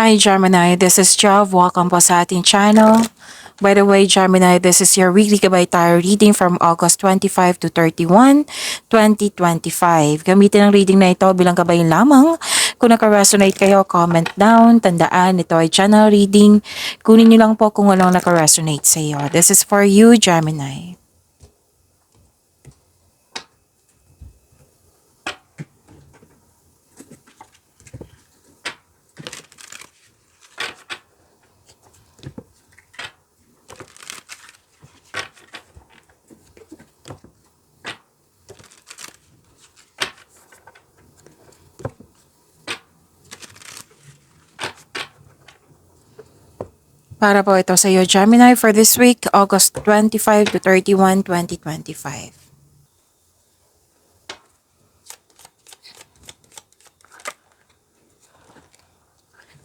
Hi Gemini, this is Jav. Welcome po sa ating channel. By the way, Gemini, this is your weekly gabay tarot reading from August 25 to 31, 2025. Gamitin ang reading na ito bilang gabay lamang. Kung naka-resonate kayo, comment down. Tandaan, ito ay channel reading. Kunin niyo lang po kung anong naka-resonate sa iyo. This is for you, Gemini. Para po ito sa iyo, Gemini, for this week, August 25 to 31, 2025.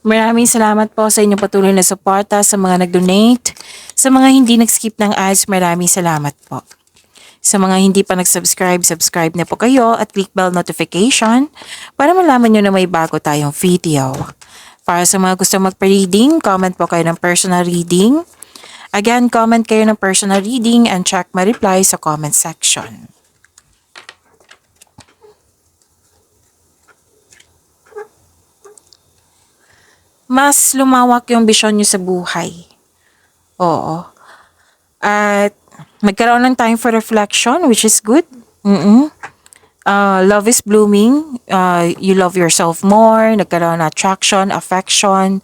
Maraming salamat po sa inyong patuloy na suporta, sa mga nag-donate, sa mga hindi nag-skip ng ads, maraming salamat po. Sa mga hindi pa nag-subscribe, subscribe na po kayo at click bell notification para malaman nyo na may bago tayong video. Para sa mga gusto magpa-reading, comment po kayo ng personal reading. Again, comment kayo ng personal reading and check my reply sa comment section. Mas lumawak yung vision nyo sa buhay. Oo. At magkaroon ng time for reflection, which is good. Love is blooming. You love yourself more. Nagkaroon ng attraction, affection,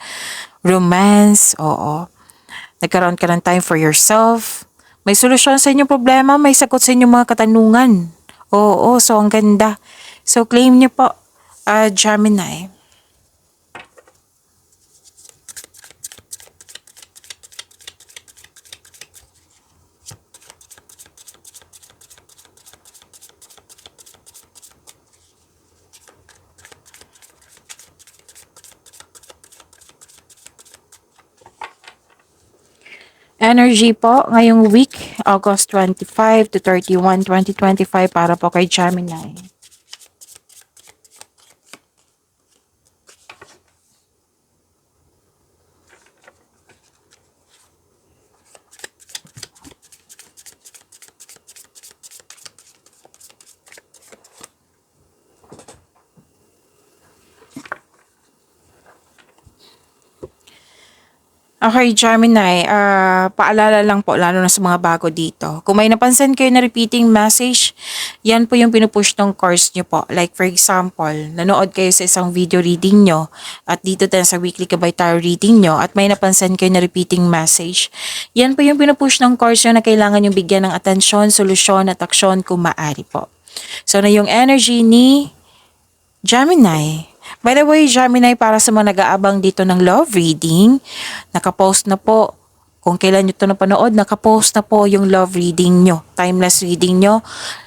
romance. Oo. Nagkaroon ka ng time for yourself. May solusyon sa inyong problema. May sagot sa inyong mga katanungan. Oo. So, ang ganda. So, claim niyo po, Gemini. Energy po ngayong week, August 25 to 31, 2025 para po kay Gemini. Okay, Gemini, paalala lang po lalo na sa mga bago dito. Kung may napansin kayo na repeating message, yan po yung pinupush ng course nyo po. Like for example, nanood kayo sa isang video reading nyo at dito din sa weekly gabay tarot reading nyo at may napansin kayo na repeating message. Yan po yung pinupush ng course nyo na kailangan yung bigyan ng atensyon, solusyon at aksyon kung maaari po. So na yung energy ni Gemini. By the way, Gemini, para sa mga nag-aabang dito ng love reading, nakapost na po. Kung kailan nyo ito napanood, nakapost na po yung love reading nyo, timeless reading nyo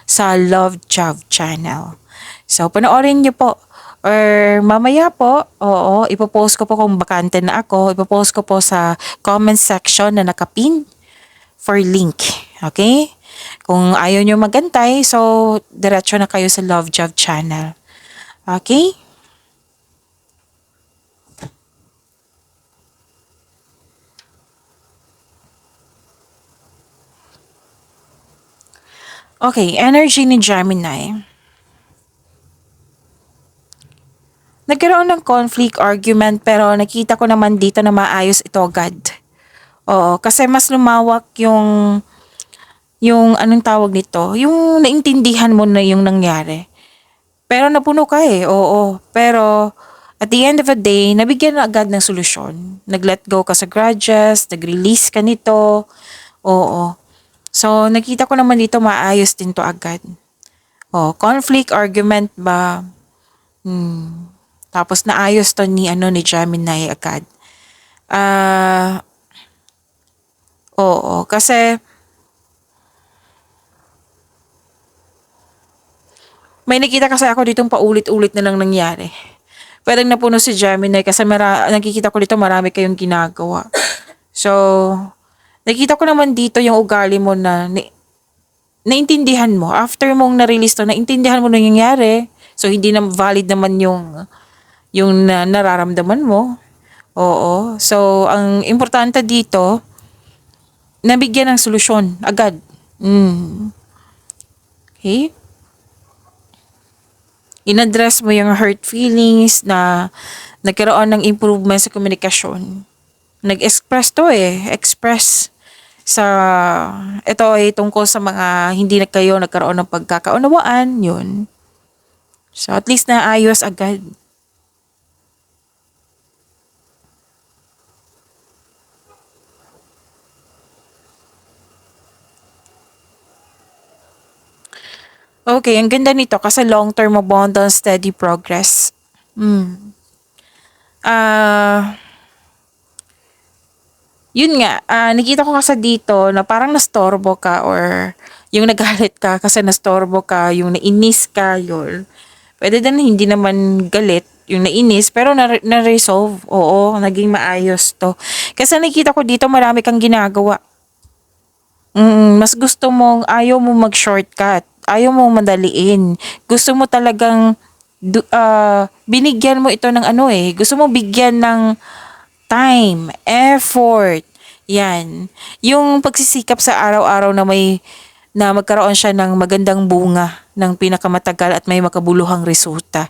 sa Love Jav channel. So, panoorin nyo po. Or mamaya po, oo, ipopost ko po kung bakante na ako, ipopost ko po sa comment section na nakapin for link. Okay? Kung ayaw nyo magantay, so diretso na kayo sa Love Jav channel. Okay? Okay, energy ni Gemini. Nagkaroon ng conflict, argument, pero nakita ko naman dito na maayos ito agad. Oo, kasi mas lumawak yung anong tawag nito, yung naintindihan mo na yung nangyari. Pero napuno ka eh, oo. Pero at the end of the day, nabigyan na agad ng solusyon. Nag-let go ka sa grudges, nag-release ka nito, oo. So, nakita ko naman dito maayos din to agad. Oh, conflict, argument ba? Tapos naayos to ni Gemini agad. Oo, kasi may nakita kasi ako ditong paulit-ulit na lang nangyari. Parang napuno si Gemini kasi nakikita ko dito marami kayong ginagawa. So, nakita ko naman dito yung ugali mo na naintindihan mo. After mong na-release to, naintindihan mo na nangyayari. So, hindi na valid naman yung nararamdaman mo. Oo. So, ang importante dito, nabigyan ng solusyon agad. Okay? In-address mo yung hurt feelings na nagkaroon ng improvement sa komunikasyon. Nag-express to express sa ito ay tungkol sa mga hindi na kayo nagkaroon ng pagkakaunawaan, yun. So at least naayos agad. Okay, ang ganda nito kasi long-term abundance, steady progress. Ah, yun nga, nakita ko kasi dito na parang nastorbo ka or yung nagalit ka kasi nastorbo ka, yung nainis ka, yun. Pwede din hindi naman galit, yung nainis, pero na-resolve. Oo, naging maayos to. Kasi nakita ko dito marami kang ginagawa. Mas gusto mong, ayaw mo mag-shortcut. Ayaw mo madaliin. Gusto mo talagang, binigyan mo ito ng ano gusto mo bigyan ng time, effort. Yan. Yung pagsisikap sa araw-araw na magkaroon siya ng magandang bunga ng pinakamatagal at may makabuluhang resulta.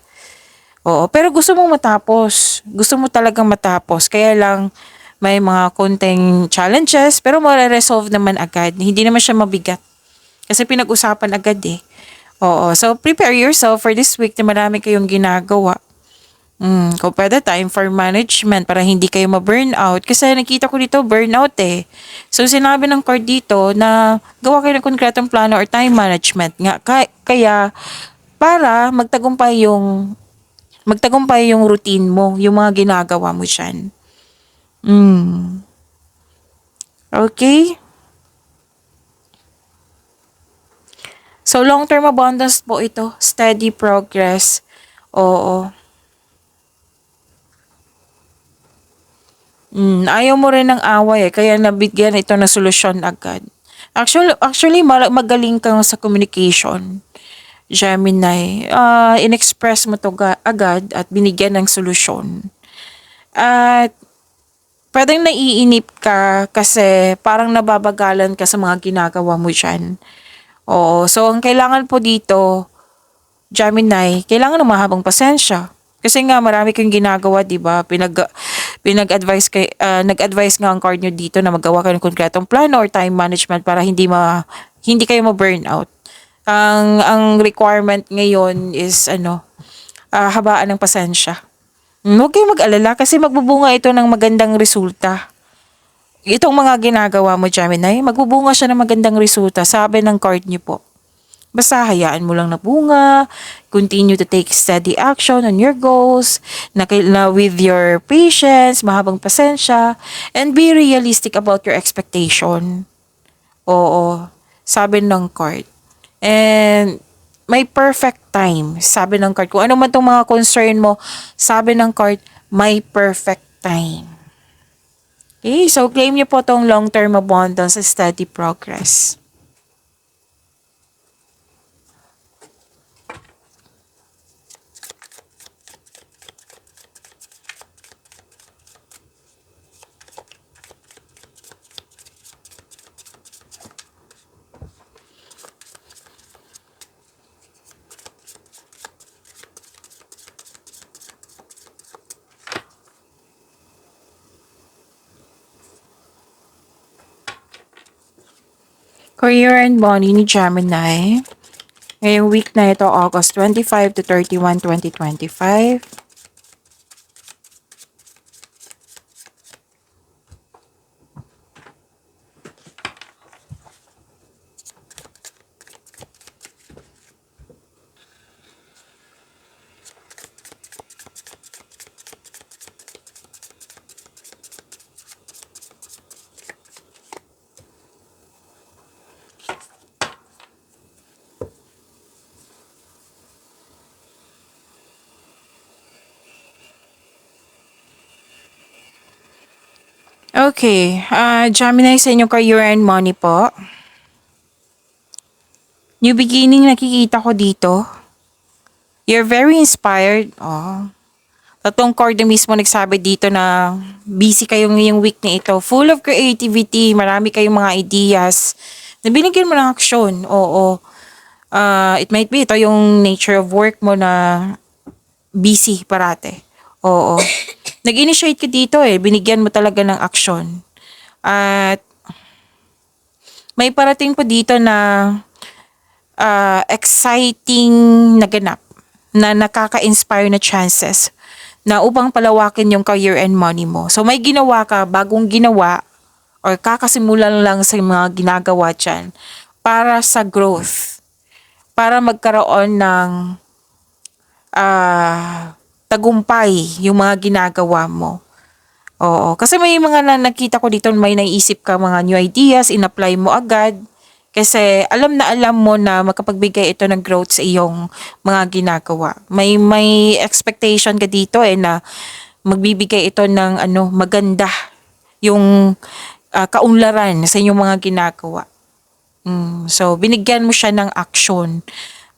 Oo, pero gusto mong matapos. Gusto mo talagang matapos. Kaya lang may mga konting challenges pero mare-resolve naman agad. Hindi naman siya mabigat. Kasi pinag-usapan agad Oo, so prepare yourself for this week na marami kayong ginagawa. Kung pwede time for management para hindi kayo ma-burnout. Kasi nakita ko dito burnout So sinabi ng card dito na gawa kayo ng konkretong plano or time management nga. Kaya para magtagumpay yung routine mo, yung mga ginagawa mo diyan. Okay? So long-term abundance po ito, steady progress. Oo. Ayaw mo rin ng away kaya nabigyan ito ng solusyon agad. Actually magaling kang sa communication. Gemini, in-express mo to agad at binigyan ng solusyon. At pwedeng naiinip ka kasi parang nababagalan ka sa mga ginagawa mo dyan. Oo, so ang kailangan po dito, Gemini, kailangan ng mahabang pasensya. Kasi nga marami kang ginagawa, 'di ba? Nag-advise nga ang card nyo dito na magawa kayo ng konkretong plano or time management para hindi kayo ma-burnout. Ang requirement ngayon is habaan ng pasensya. Huwag kayong mag-alala kasi magbubunga ito ng magandang resulta. Itong mga ginagawa mo, Gemini, magbubunga siya ng magandang resulta, sabi ng card niyo po. Basta hayaan mo lang na bunga, continue to take steady action on your goals, na with your patience, mahabang pasensya, and be realistic about your expectation. Oo, sabi ng card. And may perfect time, sabi ng card. Kung ano man itong mga concern mo, sabi ng card, may perfect time. Okay, so claim niyo po itong long-term abundance sa steady progress. Career and money ni Gemini. Ngayong week na ito, August 25 to 31, 2025. Okay, Gemini sa inyong career and money po. New beginning nakikita ko dito. You're very inspired. Oh. Tatlong card na mismo nagsabi dito na busy kayo ngayong week na ito. Full of creativity, marami kayong mga ideas na binigyan mo ng aksyon. Oo. It might be ito yung nature of work mo na busy parate. Oo. Nag-initiate ka dito binigyan mo talaga ng aksyon. At may parating po dito na exciting na ganap na nakaka-inspire na chances na upang palawakin yung career and money mo. So may ginawa ka, bagong ginawa, or kakasimulan lang sa mga ginagawa dyan para sa growth. Para magkaroon ng tagumpay yung mga ginagawa mo. Oo. Kasi may mga nakita ko dito, may naisip ka mga new ideas, in-apply mo agad. Kasi alam na alam mo na makapagbigay ito ng growth sa iyong mga ginagawa. May expectation ka dito na magbibigay ito ng maganda yung kaunlaran sa inyong mga ginagawa. So binigyan mo siya ng action.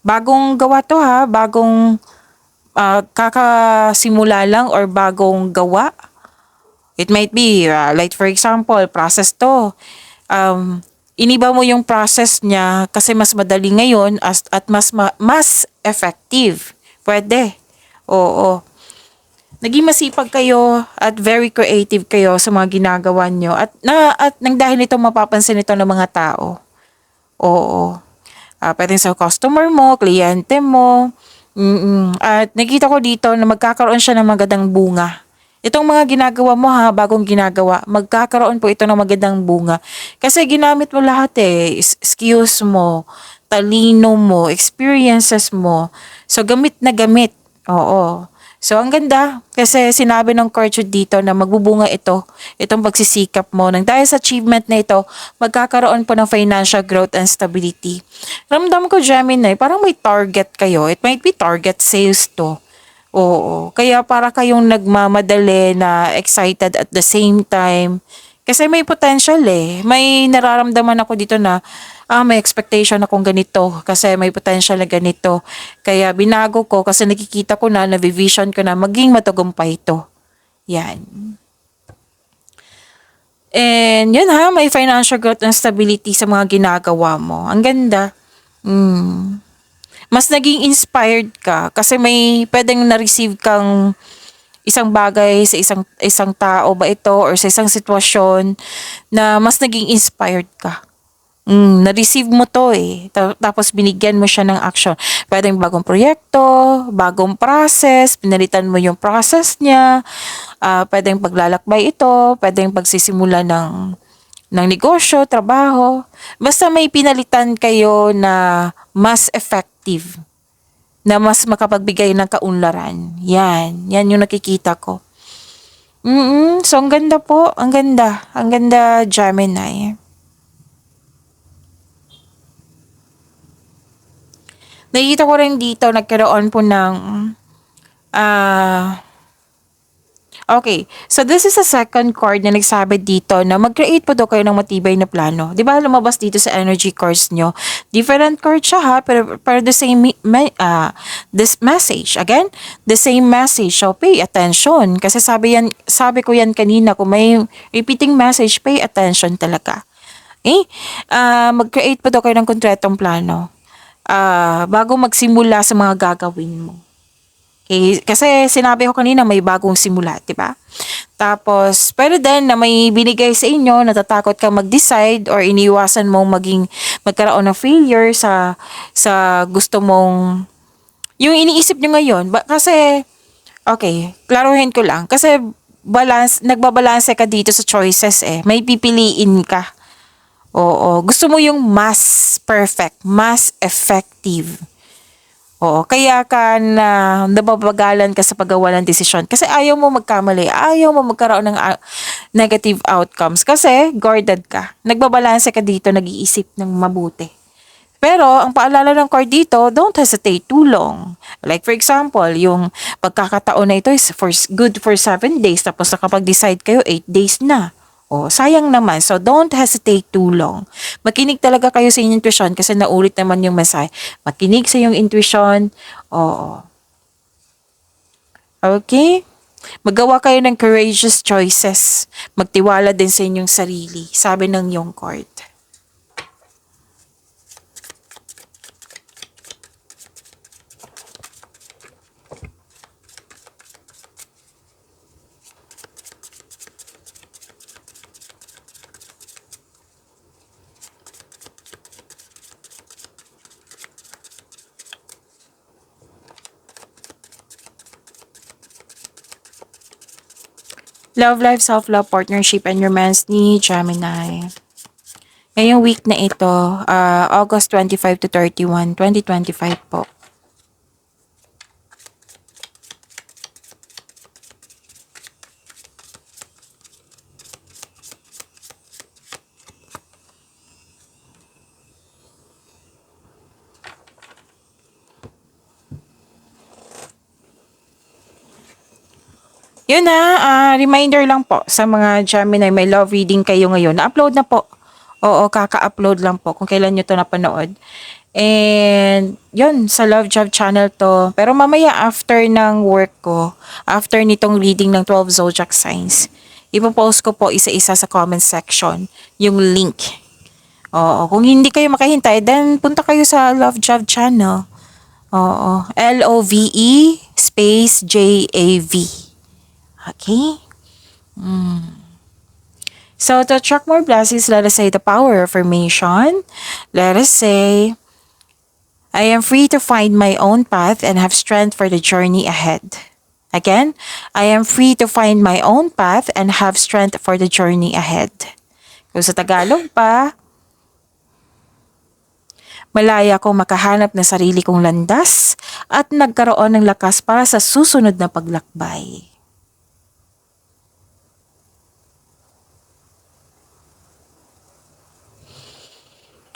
Bagong gawa to bagong kakasimula lang or bagong gawa. It might be like for example, process to. Iniba mo yung process niya kasi mas madali ngayon at mas effective. Pwede. Oo. Naging masipag kayo at very creative kayo sa mga ginagawa nyo at nang dahil nito mapapansin ito ng mga tao. Oo. Pwede sa customer mo, kliyente mo. At nakita ko dito na magkakaroon siya ng magandang bunga. Itong mga ginagawa mo bagong ginagawa, magkakaroon po ito ng magandang bunga. Kasi ginamit mo lahat skills mo, talino mo, experiences mo. So gamit na gamit. Oo. So ang ganda kasi sinabi ng coach dito na magbubunga itong pagsisikap mo. Nang dahil sa achievement na ito, magkakaroon po ng financial growth and stability. Ramdam ko, Gemini, parang may target kayo. It might be target sales to. Oo. Kaya para kayong nagmamadali na excited at the same time. Kasi may potential May nararamdaman ako dito na may expectation akong ganito kasi may potential na ganito. Kaya binago ko kasi nakikita ko na vision ko na maging matagumpay ito. Yan. And yun may financial growth and stability sa mga ginagawa mo. Ang ganda. Mas naging inspired ka kasi may pwedeng na-receive kang isang bagay sa isang tao ba ito or sa isang sitwasyon na mas naging inspired ka. Na-receive mo to tapos binigyan mo siya ng action. Pwedeng bagong proyekto, bagong process, pinalitan mo yung process niya, pwedeng paglalakbay ito, pwedeng pagsisimula ng negosyo, trabaho. Basta may pinalitan kayo na mas effective, na mas makapagbigay ng kaunlaran. Yan yung nakikita ko. So, ang ganda po. Ang ganda. Ang ganda, Gemini. Nakikita ko rin dito, nagkaroon po ng okay, so this is a second card na nagsabi dito na mag-create po daw kayo ng matibay na plano. Di ba lumabas dito sa energy cards nyo? Different card siya pero the same this message. Again, the same message. So pay attention. Kasi sabi ko yan kanina, kung may repeating message, pay attention talaga. Mag-create po daw kayo ng konkretong plano. Bago magsimula sa mga gagawin mo. Okay, kasi sinabi ko kanina may bagong simula, 'di ba? Tapos, pero din na may binigay sa inyo, natatakot kang mag-decide or iniiwasan mong magkaroon ng failure sa gusto mong yung iniisip nyo ngayon. Kasi, okay, klaruhin ko lang. Kasi nagbabalanse ka dito sa choices May pipiliin ka. Oo, gusto mo yung mas perfect, mas effective. Oo, kaya ka nababagalan ka sa paggawa ng desisyon. Kasi ayaw mo magkamali, ayaw mo magkaroon ng negative outcomes. Kasi guarded ka. Nagbabalanse ka dito, nag-iisip ng mabuti. Pero, ang paalala ng card dito, don't hesitate too long. Like for example, yung pagkakataon na ito is good for 7 days, tapos nakapag-decide kayo, 8 days na. Sayang naman. So, don't hesitate too long. Makinig talaga kayo sa inyong intuition kasi naulit naman yung mensahe. Makinig sa iyong intuition. Oo. Okay? Magawa kayo ng courageous choices. Magtiwala din sa inyong sarili, sabi ng yung card. Love life, self-love, partnership, and romance ni Gemini. Ngayong week na ito, August 25 to 31, 2025 po. Yun na, reminder lang po sa mga Gemini, may love reading kayo ngayon. Na-upload na po. Oo, kaka-upload lang po kung kailan nyo to napanood. And, yun, sa Love Job channel to. Pero mamaya after ng work ko, after nitong reading ng 12 zodiac signs, ipopost ko po isa-isa sa comment section yung link. Oo, kung hindi kayo makahintay, then punta kayo sa Love Job channel. Oo, LOVE space JAV. Okay? So, to attract more blessings, let us say the power of affirmation. Let us say, I am free to find my own path and have strength for the journey ahead. Again, I am free to find my own path and have strength for the journey ahead. Kung sa Tagalog pa, malaya akong makahanap ng sarili kong landas at nagkaroon ng lakas para sa susunod na paglakbay.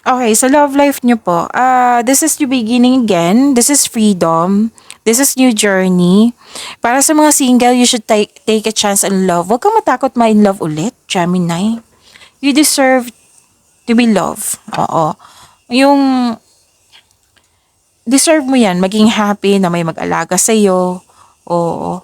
Okay, sa love life nyo po, this is the beginning again. This is freedom. This is new journey. Para sa mga single, you should take a chance in love. Huwag kang matakot ma-in love ulit, Gemini. You deserve to be loved. Oo. Yung, deserve mo yan, maging happy na may mag-alaga sa'yo. Oo.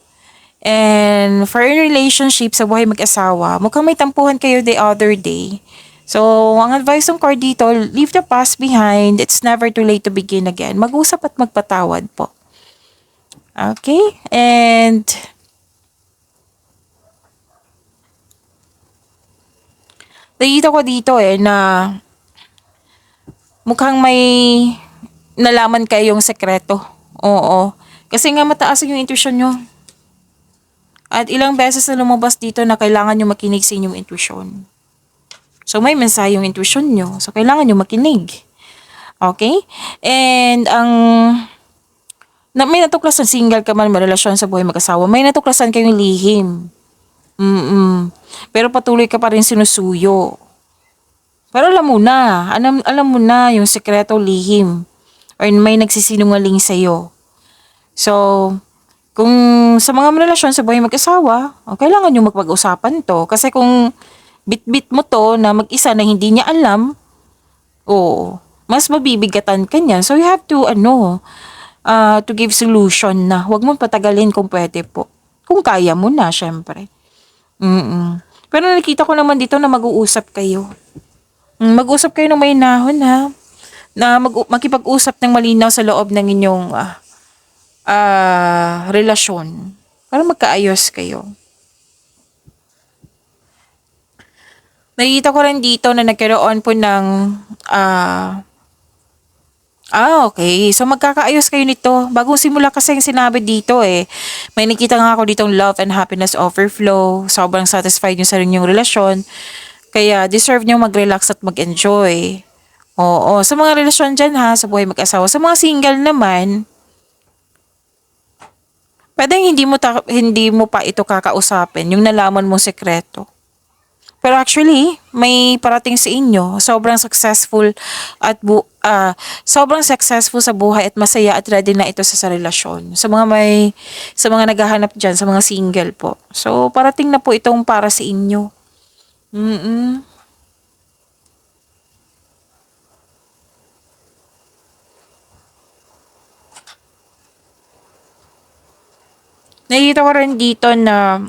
And for a relationship sa buhay mag-asawa, mukhang may tampuhan kayo the other day. So, ang advice ng card dito, leave the past behind. It's never too late to begin again. Mag-usap at magpatawad po. Okay? And nakita ko dito na mukhang may nalaman kayong sekreto. Oo. Kasi nga mataas yung intuition nyo. At ilang beses na lumabas dito na kailangan nyo makinig sa inyong intuition. So, may mensahe yung intuition nyo. So, kailangan nyo makinig. Okay? And, may natuklasan, single ka man, may relasyon sa buhay mag-asawa, may natuklasan kayong lihim. Pero patuloy ka pa rin sinusuyo. Pero alam mo na yung sekreto lihim. Or may nagsisinungaling sa'yo. So, kung sa mga relasyon sa buhay mag-asawa, kailangan nyo magpag-usapan to. Kasi kung bit-bit mo to na mag-isa na hindi niya alam, mas mabibigatan ka niyan. So, you have to, to give solution na huwag mo patagalin kung pwede po. Kung kaya mo na, syempre. Pero nakita ko naman dito na mag-uusap kayo. Mag-usap kayo ng may nahon, ha? Na makipag-usap ng malinaw sa loob ng inyong relasyon. Para magkaayos kayo. Nakikita ko rin dito na nagkaroon po ng okay. So magkakaayos kayo nito. Bagong simula kasi yung sinabi dito May nakita nga ako ditong love and happiness overflow. Sobrang satisfied nyo sa inyong relasyon. Kaya deserve nyo mag-relax at mag-enjoy. Oo. Sa mga relasyon dyan ha, sa buhay mag-asawa. Sa mga single naman, pwedeng hindi mo pa ito kakausapin. Yung nalaman mo sekreto. Pero actually, may parating sa inyo. Sobrang successful sa buhay at masaya at ready na ito sa relasyon. Sa mga naghahanap diyan, sa mga single po. So, parating na po itong para sa inyo. Nakikita ko rin dito na,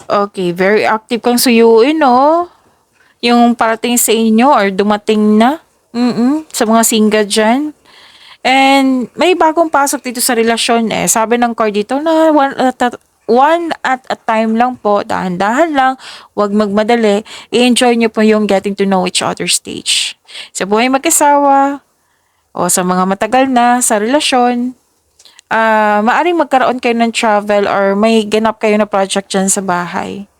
okay, very active kang suyuin, no? Yung parating sa inyo or dumating na. Sa mga single dyan. And may bagong pasok dito sa relasyon eh. Sabi ng card dito na one at a time lang po, dahan-dahan lang, huwag magmadali. I-enjoy nyo po yung getting to know each other stage. Sa buhay mag-asawa, o sa mga matagal na sa relasyon, maaring magkaroon kayo ng travel or may ganap kayo na project dyan sa bahay.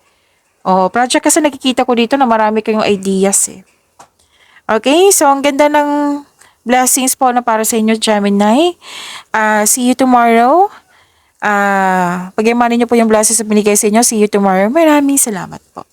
O, project kasi nakikita ko dito na marami kayong ideas eh. Okay, so ang ganda ng blessings po na para sa inyo, Gemini. See you tomorrow. Pagyamanin niyo po yung blessings na binigay sa inyo. See you tomorrow. Maraming salamat po.